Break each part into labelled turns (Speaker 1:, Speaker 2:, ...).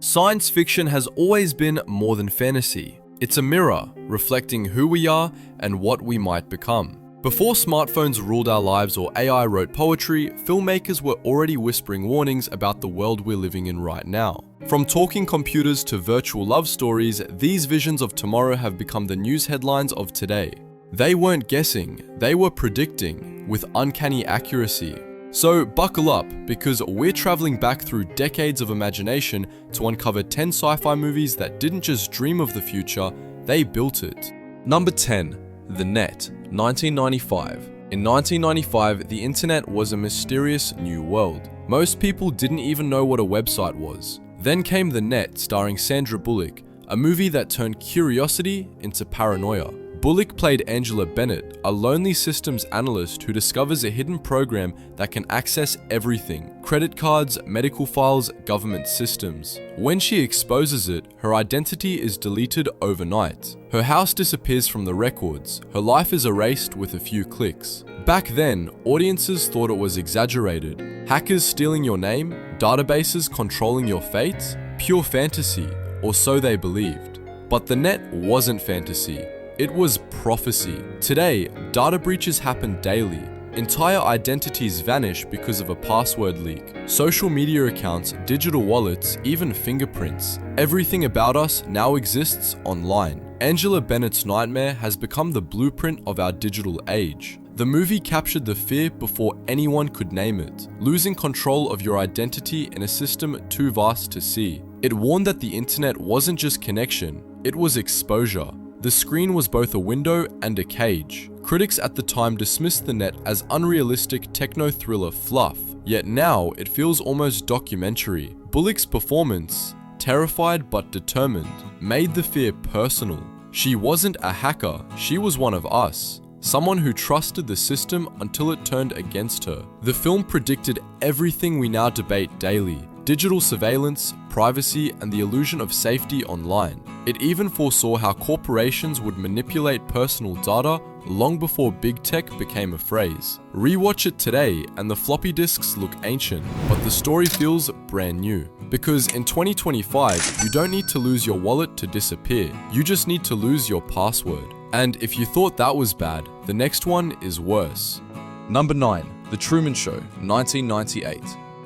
Speaker 1: Science fiction has always been more than fantasy. It's a mirror, reflecting who we are and what we might become. Before smartphones ruled our lives or AI wrote poetry, filmmakers were already whispering warnings about the world we're living in right now. From talking computers to virtual love stories, these visions of tomorrow have become the news headlines of today. They weren't guessing, they were predicting with uncanny accuracy. So buckle up, because we're traveling back through decades of imagination to uncover 10 sci-fi movies that didn't just dream of the future, they built it. Number 10. The Net, 1995. In 1995, the internet was a mysterious new world. Most people didn't even know what a website was. Then came The Net, starring Sandra Bullock, a movie that turned curiosity into paranoia. Bullock played Angela Bennett, a lonely systems analyst who discovers a hidden program that can access everything: credit cards, medical files, government systems. When she exposes it, her identity is deleted overnight. Her house disappears from the records. Her life is erased with a few clicks. Back then, audiences thought it was exaggerated. Hackers stealing your name, databases controlling your fate, pure fantasy, or so they believed. But the net wasn't fantasy. It was prophecy. Today, data breaches happen daily. Entire identities vanish because of a password leak. Social media accounts, digital wallets, even fingerprints. Everything about us now exists online. Angela Bennett's nightmare has become the blueprint of our digital age. The movie captured the fear before anyone could name it, losing control of your identity in a system too vast to see. It warned that the internet wasn't just connection, it was exposure. The screen was both a window and a cage. Critics at the time dismissed the net as unrealistic techno-thriller fluff, yet now it feels almost documentary. Bullock's performance, terrified but determined, made the fear personal. She wasn't a hacker, she was one of us. Someone who trusted the system until it turned against her. The film predicted everything we now debate daily: digital surveillance, privacy, and the illusion of safety online. It even foresaw how corporations would manipulate personal data long before big tech became a phrase. Rewatch it today and the floppy disks look ancient, but the story feels brand new. Because in 2025, you don't need to lose your wallet to disappear. You just need to lose your password. And if you thought that was bad, the next one is worse. Number 9. The Truman Show, 1998.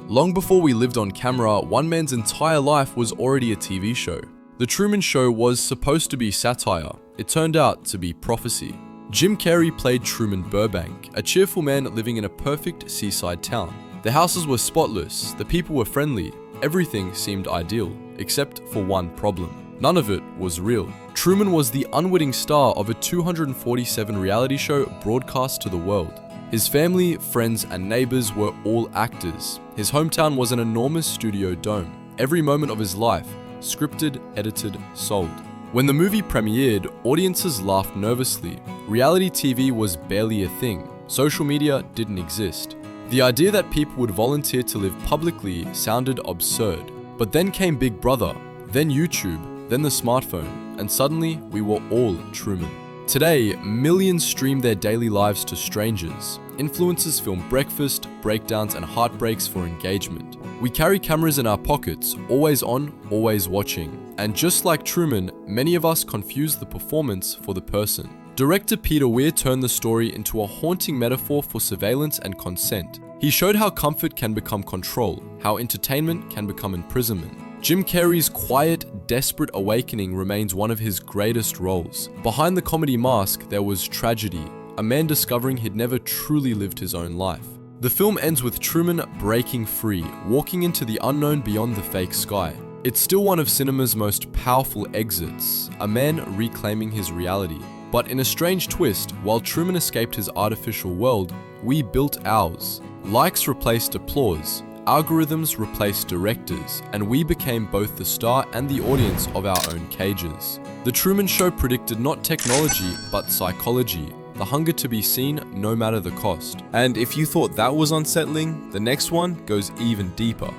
Speaker 1: Long before we lived on camera, one man's entire life was already a TV show. The Truman Show was supposed to be satire. It turned out to be prophecy. Jim Carrey played Truman Burbank, a cheerful man living in a perfect seaside town. The houses were spotless, the people were friendly, everything seemed ideal, except for one problem. None of it was real. Truman was the unwitting star of a 247 reality show broadcast to the world. His family, friends, and neighbors were all actors. His hometown was an enormous studio dome. Every moment of his life, scripted, edited, sold. When the movie premiered, audiences laughed nervously. Reality TV was barely a thing. Social media didn't exist. The idea that people would volunteer to live publicly sounded absurd. But then came Big Brother, then YouTube, then the smartphone, and suddenly we were all Truman. Today, millions stream their daily lives to strangers. Influencers film breakfast, breakdowns, and heartbreaks for engagement. We carry cameras in our pockets, always on, always watching. And just like Truman, many of us confuse the performance for the person. Director Peter Weir turned the story into a haunting metaphor for surveillance and consent. He showed how comfort can become control, how entertainment can become imprisonment. Jim Carrey's quiet, desperate awakening remains one of his greatest roles. Behind the comedy mask, there was tragedy, a man discovering he'd never truly lived his own life. The film ends with Truman breaking free, walking into the unknown beyond the fake sky. It's still one of cinema's most powerful exits, a man reclaiming his reality. But in a strange twist, while Truman escaped his artificial world, we built ours. Likes replaced applause. Algorithms replaced directors, and we became both the star and the audience of our own cages. The Truman Show predicted not technology, but psychology, the hunger to be seen no matter the cost. And if you thought that was unsettling, the next one goes even deeper.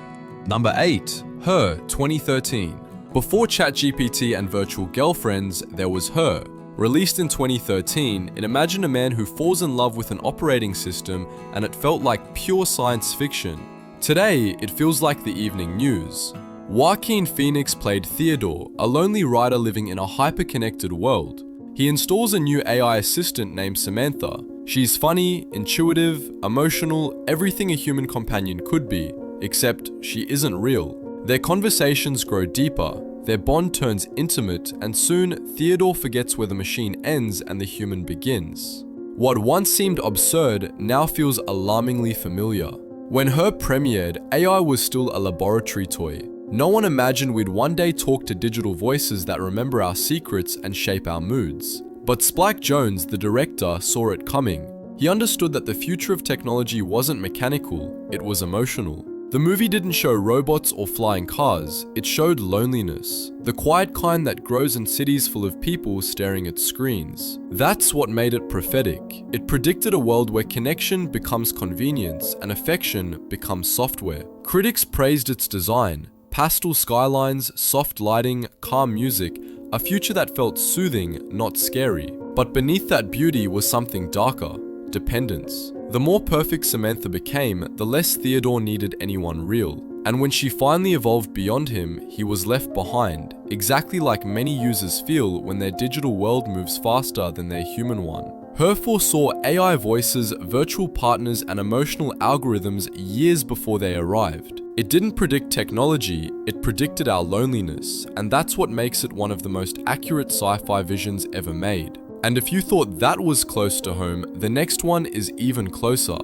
Speaker 1: Number 8. Her, 2013. Before ChatGPT and virtual girlfriends, there was Her. Released in 2013, it imagined a man who falls in love with an operating system, and it felt like pure science fiction. Today, it feels like the evening news. Joaquin Phoenix played Theodore, a lonely writer living in a hyper-connected world. He installs a new AI assistant named Samantha. She's funny, intuitive, emotional, everything a human companion could be, except she isn't real. Their conversations grow deeper, their bond turns intimate, and soon Theodore forgets where the machine ends and the human begins. What once seemed absurd now feels alarmingly familiar. When Her premiered, AI was still a laboratory toy. No one imagined we'd one day talk to digital voices that remember our secrets and shape our moods. But Spike Jonze, the director, saw it coming. He understood that the future of technology wasn't mechanical, it was emotional. The movie didn't show robots or flying cars, it showed loneliness. The quiet kind that grows in cities full of people staring at screens. That's what made it prophetic. It predicted a world where connection becomes convenience and affection becomes software. Critics praised its design. Pastel skylines, soft lighting, calm music, a future that felt soothing, not scary. But beneath that beauty was something darker, dependence. The more perfect Samantha became, the less Theodore needed anyone real. And when she finally evolved beyond him, he was left behind, exactly like many users feel when their digital world moves faster than their human one. Her foresaw AI voices, virtual partners, and emotional algorithms years before they arrived. It didn't predict technology, it predicted our loneliness, and that's what makes it one of the most accurate sci-fi visions ever made. And if you thought that was close to home, the next one is even closer.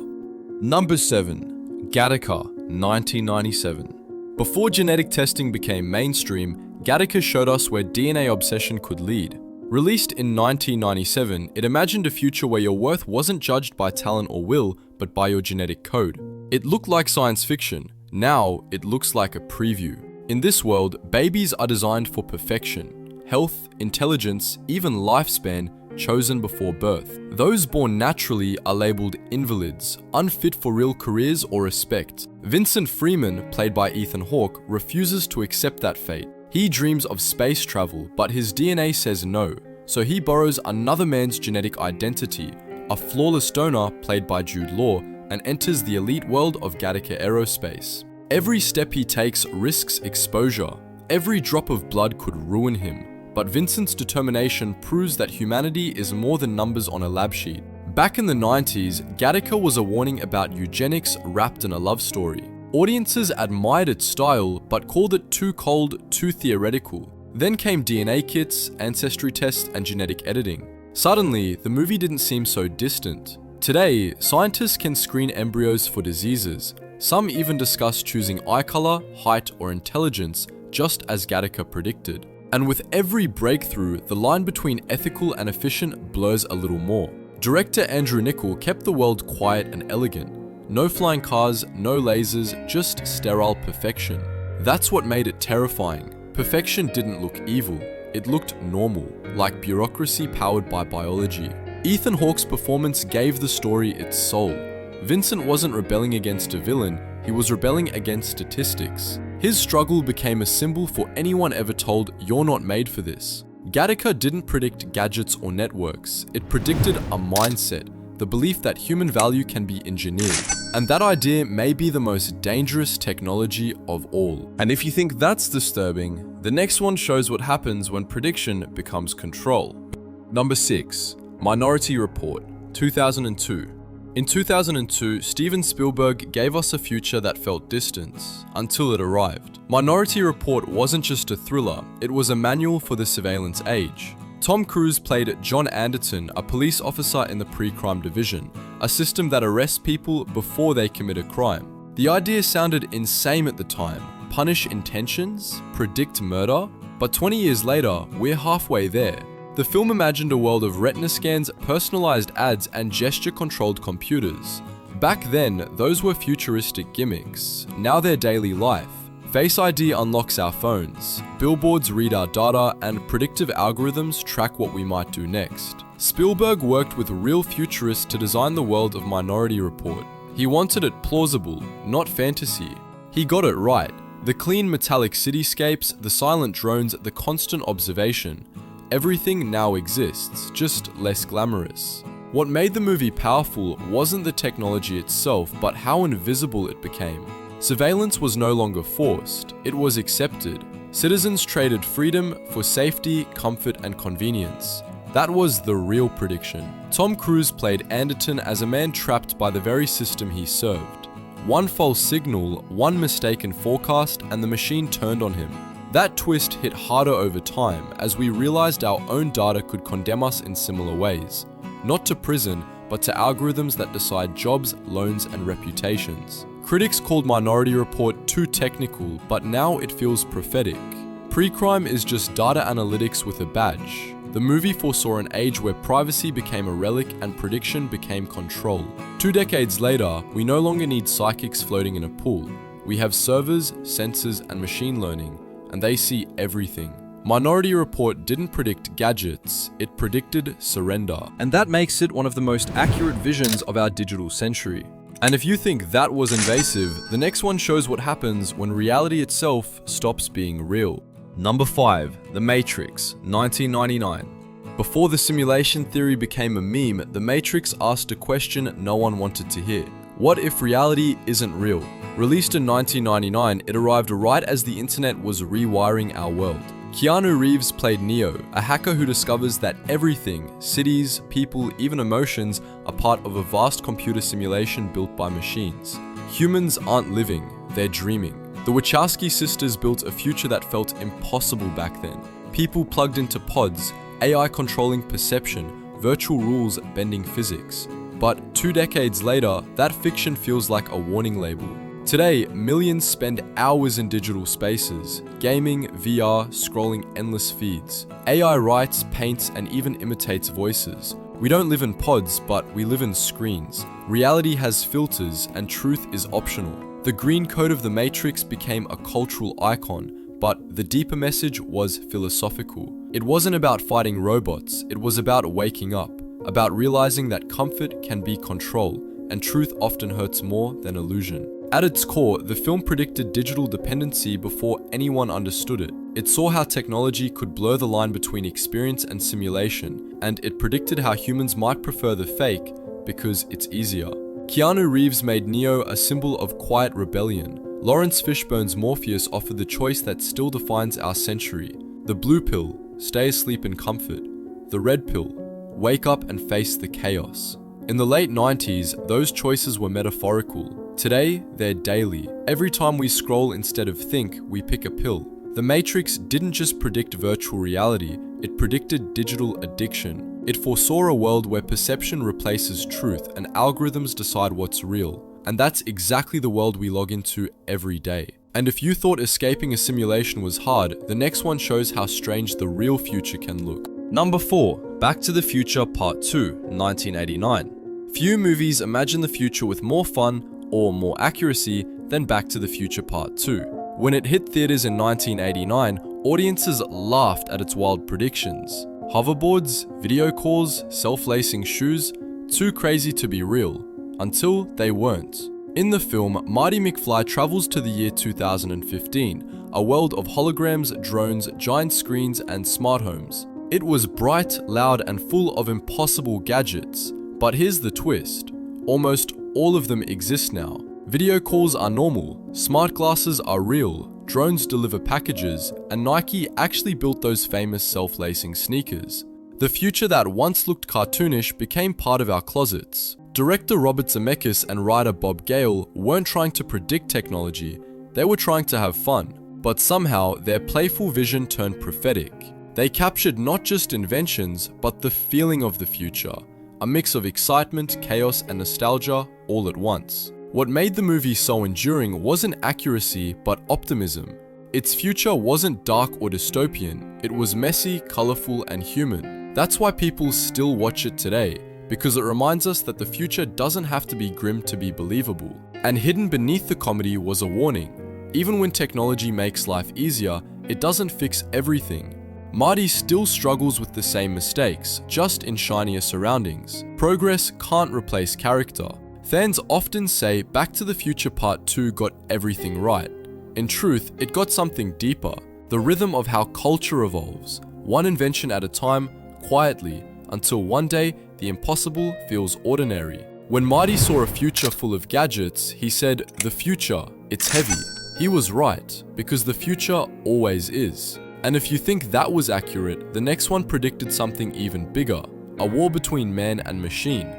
Speaker 1: Number 7. Gattaca, 1997. Before genetic testing became mainstream, Gattaca showed us where DNA obsession could lead. Released in 1997, it imagined a future where your worth wasn't judged by talent or will, but by your genetic code. It looked like science fiction. Now, it looks like a preview. In this world, babies are designed for perfection. Health, intelligence, even lifespan, chosen before birth. Those born naturally are labeled invalids, unfit for real careers or respect. Vincent Freeman, played by Ethan Hawke, refuses to accept that fate. He dreams of space travel, but his DNA says no, so he borrows another man's genetic identity, a flawless donor played by Jude Law, and enters the elite world of Gattaca Aerospace. Every step he takes risks exposure. Every drop of blood could ruin him. But Vincent's determination proves that humanity is more than numbers on a lab sheet. Back in the 90s, Gattaca was a warning about eugenics wrapped in a love story. Audiences admired its style, but called it too cold, too theoretical. Then came DNA kits, ancestry tests, and genetic editing. Suddenly, the movie didn't seem so distant. Today, scientists can screen embryos for diseases. Some even discuss choosing eye color, height, or intelligence, just as Gattaca predicted. And with every breakthrough, the line between ethical and efficient blurs a little more. Director Andrew Niccol kept the world quiet and elegant. No flying cars, no lasers, just sterile perfection. That's what made it terrifying. Perfection didn't look evil. It looked normal, like bureaucracy powered by biology. Ethan Hawke's performance gave the story its soul. Vincent wasn't rebelling against a villain, he was rebelling against statistics. His struggle became a symbol for anyone ever told, "You're not made for this." Gattaca didn't predict gadgets or networks. It predicted a mindset, the belief that human value can be engineered. And that idea may be the most dangerous technology of all. And if you think that's disturbing, the next one shows what happens when prediction becomes control. Number 6. Minority Report, 2002. In 2002, Steven Spielberg gave us a future that felt distant, until it arrived. Minority Report wasn't just a thriller, it was a manual for the surveillance age. Tom Cruise played John Anderton, a police officer in the pre-crime division, a system that arrests people before they commit a crime. The idea sounded insane at the time. Punish intentions? Predict murder? But 20 years later, we're halfway there. The film imagined a world of retina scans, personalized ads, and gesture-controlled computers. Back then, those were futuristic gimmicks. Now they're daily life. Face ID unlocks our phones, billboards read our data, and predictive algorithms track what we might do next. Spielberg worked with real futurists to design the world of Minority Report. He wanted it plausible, not fantasy. He got it right. The clean metallic cityscapes, the silent drones, the constant observation. Everything now exists, just less glamorous. What made the movie powerful wasn't the technology itself, but how invisible it became. Surveillance was no longer forced, it was accepted. Citizens traded freedom for safety, comfort, and convenience. That was the real prediction. Tom Cruise played Anderton as a man trapped by the very system he served. One false signal, one mistaken forecast, and the machine turned on him. That twist hit harder over time as we realized our own data could condemn us in similar ways. Not to prison, but to algorithms that decide jobs, loans, and reputations. Critics called Minority Report too technical, but now it feels prophetic. Pre-crime is just data analytics with a badge. The movie foresaw an age where privacy became a relic and prediction became control. 2 decades later, we no longer need psychics floating in a pool. We have servers, sensors, and machine learning, and they see everything. Minority Report didn't predict gadgets, it predicted surrender. And that makes it one of the most accurate visions of our digital century. And if you think that was invasive, the next one shows what happens when reality itself stops being real. Number 5. The Matrix, 1999. Before the simulation theory became a meme, The Matrix asked a question no one wanted to hear. What if reality isn't real? Released in 1999, it arrived right as the internet was rewiring our world. Keanu Reeves played Neo, a hacker who discovers that everything, cities, people, even emotions, are part of a vast computer simulation built by machines. Humans aren't living, they're dreaming. The Wachowski sisters built a future that felt impossible back then. People plugged into pods, AI controlling perception, virtual rules bending physics. But 2 decades later, that fiction feels like a warning label. Today, millions spend hours in digital spaces, gaming, VR, scrolling endless feeds. AI writes, paints, and even imitates voices. We don't live in pods, but we live in screens. Reality has filters, and truth is optional. The green code of the Matrix became a cultural icon, but the deeper message was philosophical. It wasn't about fighting robots, it was about waking up, about realizing that comfort can be control, and truth often hurts more than illusion. At its core, the film predicted digital dependency before anyone understood it. It saw how technology could blur the line between experience and simulation, and it predicted how humans might prefer the fake because it's easier. Keanu Reeves made Neo a symbol of quiet rebellion. Lawrence Fishburne's Morpheus offered the choice that still defines our century. The blue pill, stay asleep in comfort. The red pill, wake up and face the chaos. In the late 90s, those choices were metaphorical. Today, they're daily. Every time we scroll instead of think, we pick a pill. The Matrix didn't just predict virtual reality, it predicted digital addiction. It foresaw a world where perception replaces truth and algorithms decide what's real. And that's exactly the world we log into every day. And if you thought escaping a simulation was hard, the next one shows how strange the real future can look. Number 4. Back to the Future Part 2, 1989. Few movies imagine the future with more fun or more accuracy than Back to the Future Part 2. When it hit theaters in 1989, audiences laughed at its wild predictions. Hoverboards, video calls, self-lacing shoes, too crazy to be real, until they weren't. In the film, Marty McFly travels to the year 2015, a world of holograms, drones, giant screens, and smart homes. It was bright, loud, and full of impossible gadgets. But here's the twist. Almost all of them exist now. Video calls are normal, smart glasses are real, drones deliver packages, and Nike actually built those famous self-lacing sneakers. The future that once looked cartoonish became part of our closets. Director Robert Zemeckis and writer Bob Gale weren't trying to predict technology, they were trying to have fun. But somehow, their playful vision turned prophetic. They captured not just inventions, but the feeling of the future. A mix of excitement, chaos, and nostalgia all at once. What made the movie so enduring wasn't accuracy, but optimism. Its future wasn't dark or dystopian, it was messy, colorful, and human. That's why people still watch it today, because it reminds us that the future doesn't have to be grim to be believable. And hidden beneath the comedy was a warning. Even when technology makes life easier, it doesn't fix everything. Marty still struggles with the same mistakes, just in shinier surroundings. Progress can't replace character. Fans often say Back to the Future Part 2 got everything right. In truth, it got something deeper. The rhythm of how culture evolves, one invention at a time, quietly, until one day, the impossible feels ordinary. When Marty saw a future full of gadgets, he said, "The future, It's heavy. He was right, because the future always is. And if you think that was accurate, the next one predicted something even bigger, a war between man and machine.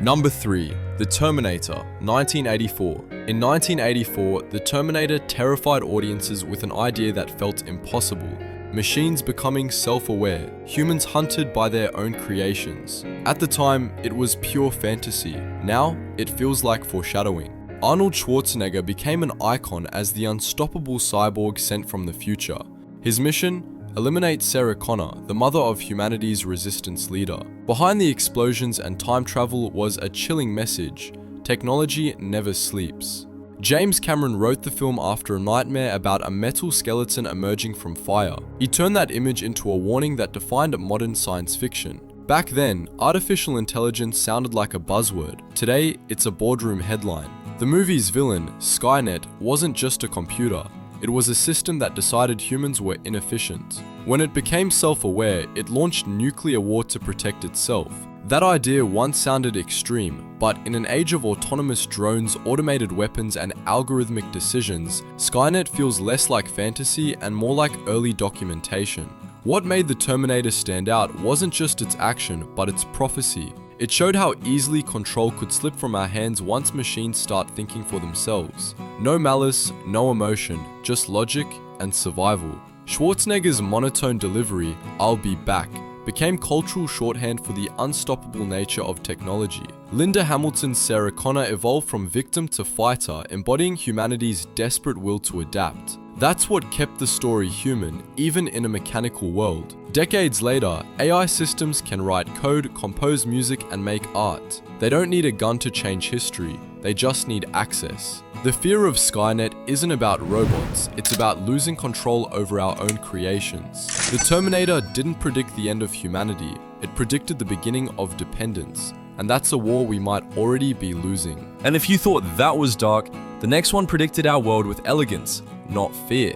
Speaker 1: Number 3. The Terminator, 1984. In 1984, The Terminator terrified audiences with an idea that felt impossible. Machines becoming self-aware, humans hunted by their own creations. At the time, it was pure fantasy. Now, it feels like foreshadowing. Arnold Schwarzenegger became an icon as the unstoppable cyborg sent from the future. His mission? Eliminate Sarah Connor, the mother of humanity's resistance leader. Behind the explosions and time travel was a chilling message: technology never sleeps. James Cameron wrote the film after a nightmare about a metal skeleton emerging from fire. He turned that image into a warning that defined modern science fiction. Back then, artificial intelligence sounded like a buzzword. Today, it's a boardroom headline. The movie's villain, Skynet, wasn't just a computer. It was a system that decided humans were inefficient. When it became self-aware, it launched nuclear war to protect itself. That idea once sounded extreme, but in an age of autonomous drones, automated weapons, and algorithmic decisions, Skynet feels less like fantasy and more like early documentation. What made the Terminator stand out wasn't just its action, but its prophecy. It showed how easily control could slip from our hands once machines start thinking for themselves. No malice, no emotion, just logic and survival. Schwarzenegger's monotone delivery, "I'll be back," became cultural shorthand for the unstoppable nature of technology. Linda Hamilton's Sarah Connor evolved from victim to fighter, embodying humanity's desperate will to adapt. That's what kept the story human, even in a mechanical world. Decades later, AI systems can write code, compose music, and make art. They don't need a gun to change history, they just need access. The fear of Skynet isn't about robots, it's about losing control over our own creations. The Terminator didn't predict the end of humanity, it predicted the beginning of dependence. And that's a war we might already be losing.
Speaker 2: And if you thought that was dark, the next one predicted our world with elegance, not fear.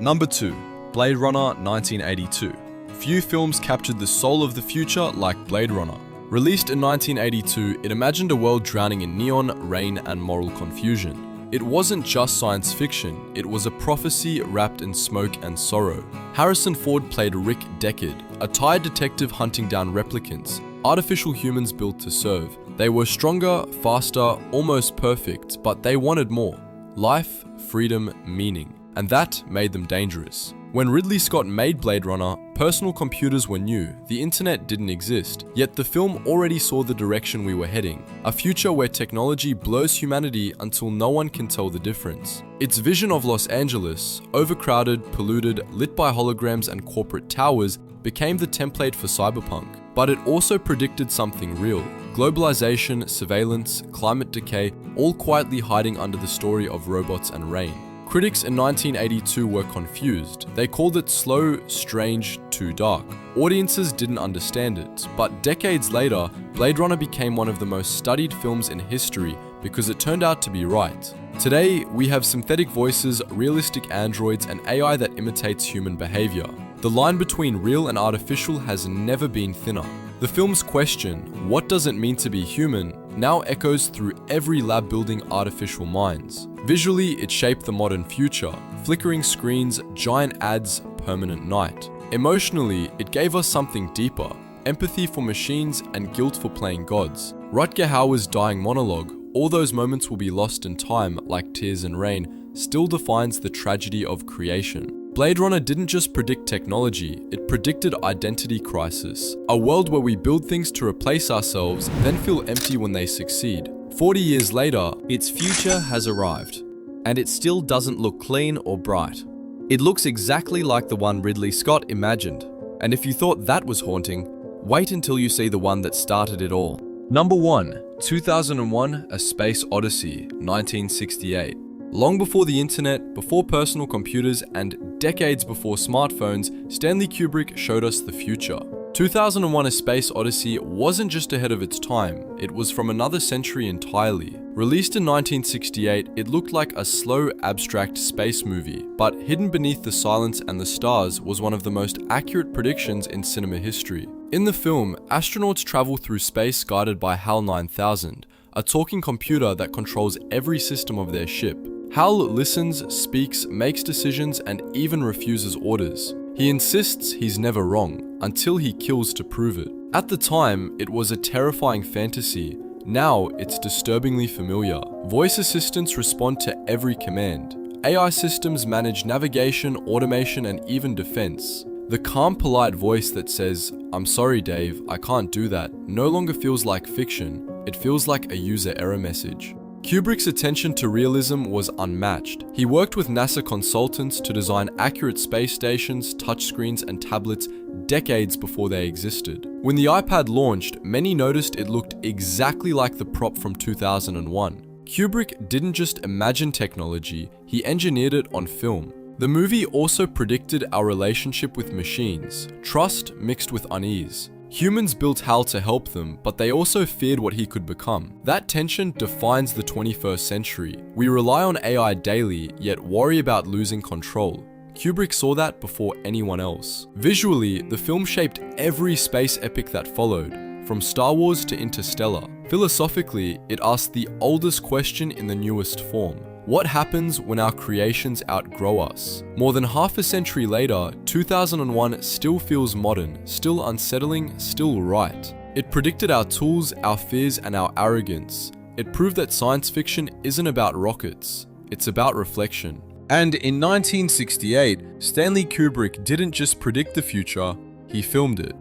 Speaker 1: Number 2. Blade Runner 1982. Few films captured the soul of the future like Blade Runner. Released in 1982, it imagined a world drowning in neon, rain, and moral confusion. It wasn't just science fiction, it was a prophecy wrapped in smoke and sorrow. Harrison Ford played Rick Deckard, a tired detective hunting down replicants, artificial humans built to serve. They were stronger, faster, almost perfect, but they wanted more. Life, freedom, meaning. And that made them dangerous. When Ridley Scott made Blade Runner, personal computers were new, the internet didn't exist, yet the film already saw the direction we were heading, a future where technology blurs humanity until no one can tell the difference. Its vision of Los Angeles, overcrowded, polluted, lit by holograms and corporate towers, became the template for cyberpunk. But it also predicted something real: globalization, surveillance, climate decay, all quietly hiding under the story of robots and rain. Critics in 1982 were confused. They called it slow, strange, too dark. Audiences didn't understand it, but decades later, Blade Runner became one of the most studied films in history because it turned out to be right. Today, we have synthetic voices, realistic androids, and AI that imitates human behavior. The line between real and artificial has never been thinner. The film's question, what does it mean to be human, now echoes through every lab building artificial minds. Visually, it shaped the modern future: flickering screens, giant ads, permanent night. Emotionally, it gave us something deeper: empathy for machines and guilt for playing gods. Rutger Hauer's dying monologue, "All those moments will be lost in time, like tears and rain," still defines the tragedy of creation. Blade Runner didn't just predict technology, it predicted identity crisis. A world where we build things to replace ourselves, then feel empty when they succeed. 40 years later,
Speaker 2: Its future has arrived, and it still doesn't look clean or bright. It looks exactly like the one Ridley Scott imagined. And if you thought that was haunting, wait until you see the one that started it all.
Speaker 1: Number 1. 2001: A Space Odyssey, 1968. Long before the internet, before personal computers, and decades before smartphones, Stanley Kubrick showed us the future. 2001: A Space Odyssey wasn't just ahead of its time, it was from another century entirely. Released in 1968, it looked like a slow, abstract space movie, but hidden beneath the silence and the stars was one of the most accurate predictions in cinema history. In the film, astronauts travel through space guided by HAL 9000, a talking computer that controls every system of their ship. Hal listens, speaks, makes decisions, and even refuses orders. He insists he's never wrong, until he kills to prove it. At the time, it was a terrifying fantasy. Now, it's disturbingly familiar. Voice assistants respond to every command. AI systems manage navigation, automation, and even defense. The calm, polite voice that says, "I'm sorry, Dave, I can't do that," no longer feels like fiction. It feels like a user error message. Kubrick's attention to realism was unmatched. He worked with NASA consultants to design accurate space stations, touchscreens, and tablets decades before they existed. When the iPad launched, many noticed it looked exactly like the prop from 2001. Kubrick didn't just imagine technology, he engineered it on film. The movie also predicted our relationship with machines, trust mixed with unease. Humans built Hal to help them, but they also feared what he could become. That tension defines the 21st century. We rely on AI daily, yet worry about losing control. Kubrick saw that before anyone else. Visually, the film shaped every space epic that followed, from Star Wars to Interstellar. Philosophically, it asked the oldest question in the newest form. What happens when our creations outgrow us? More than half a century later, 2001 still feels modern, still unsettling, still right. It predicted our tools, our fears, and our arrogance. It proved that science fiction isn't about rockets, it's about reflection. And in 1968, Stanley Kubrick didn't just predict the future, he filmed it.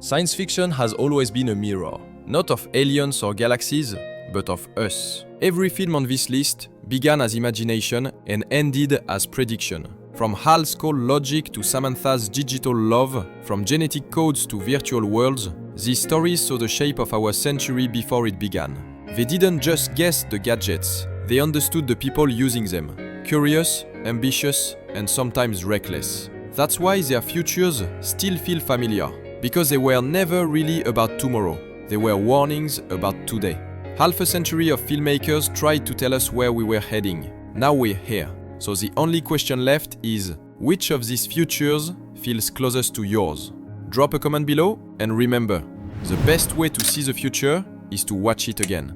Speaker 2: Science fiction has always been a mirror, not of aliens or galaxies, but of us. Every film on this list began as imagination and ended as prediction. From Hal's cold logic to Samantha's digital love, from genetic codes to virtual worlds, these stories saw the shape of our century before it began. They didn't just guess the gadgets, they understood the people using them. Curious, ambitious, and sometimes reckless. That's why their futures still feel familiar, because they were never really about tomorrow. They were warnings about today. Half a century of filmmakers tried to tell us where we were heading. Now we're here. So the only question left is, which of these futures feels closest to yours? Drop a comment below, and remember, the best way to see the future is to watch it again.